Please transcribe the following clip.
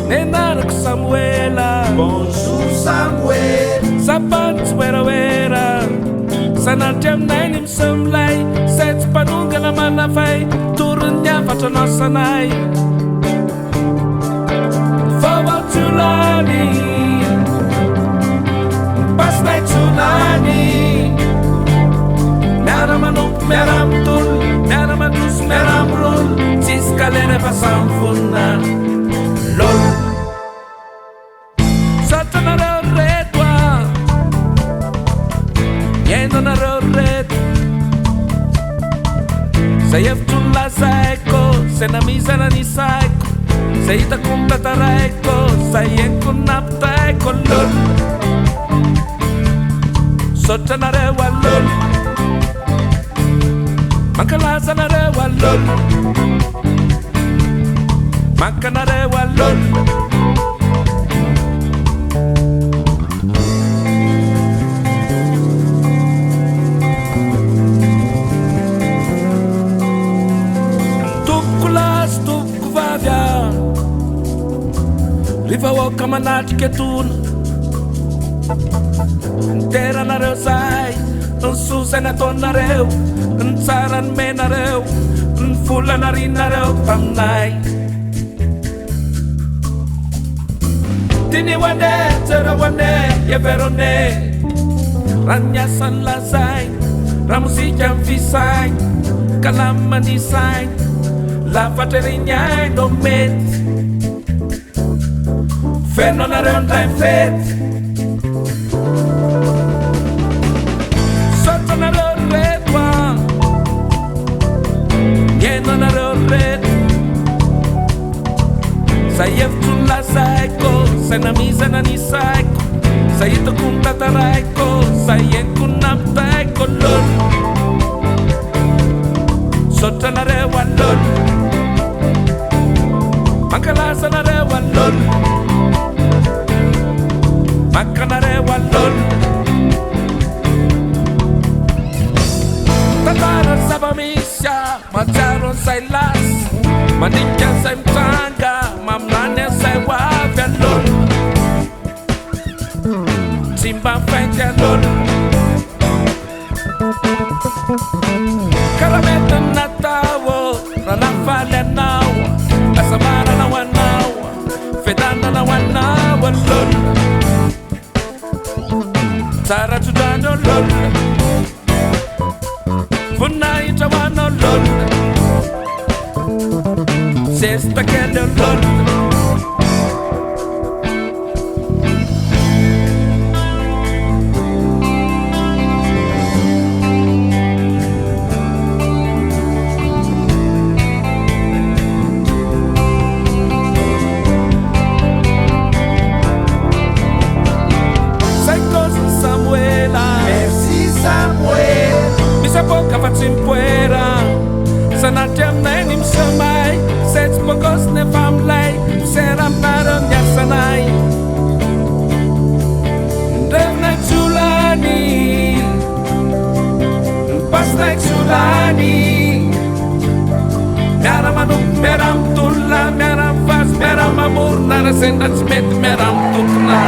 Nenarak Samuela. Bonjour Samuel. Sapan wera wera. Sanatiam nainim semlay. Sets panunga na manafay. Turun niya patanosanay. Forward to Lani. Past night to Lani. Meramanuk meram tul. Meramadus meram rul. Tiskalere pasamfuna. Lol. Satanara redwa. Yendo na red. Sayef tulla saiko. Senamisa na ni saiko. Sayita kumplata raiko. Sayen kunapta eko lol. Satanara wa lol. Makalasa na rewa lol. Makana rewa lol. Tukulas tukuvavya. Riva woka manati ketun. Tera na reo sai. Susa na ton na reo. Saran me na reo. Fula na rin na reo pamnay. Tini wane, tera wane, ye verone. Ranya san la sai. Ramusi jam fi sai. Kalamani sai. La faterinya no met. Feno na reo time fet. Soto na reo redwa. Yendo na reo red. Sayef tulla saiko. Senamisa na ni saiko. Sayito kumplata raiko. Sayen kunapta eko lol. Sota na rewa lol. Makalasa na rewa lol. Makana rewa lol. Tatara sabamisha. Macharon say las. Manikya say mtanga. Mamnane say wafya lol. Simba fengya lol. Karameta na tawo. Ranafale nawa. Asamara na wanawa. Fedana na wanawa lol. Tara tudano lol. Funaita wano lol. Sesta kendo lol. Saikos Samuela. Merci Samuel. Bisa poka fatsimpuera. Sanatiam nainim semai. Sets pokos ne famlay. Seram paron yasanay. Drevna chulani. Pasna chulani. Meram anuk meram tulla. Meram fas meram amur. Nara sendat smet meram tukna.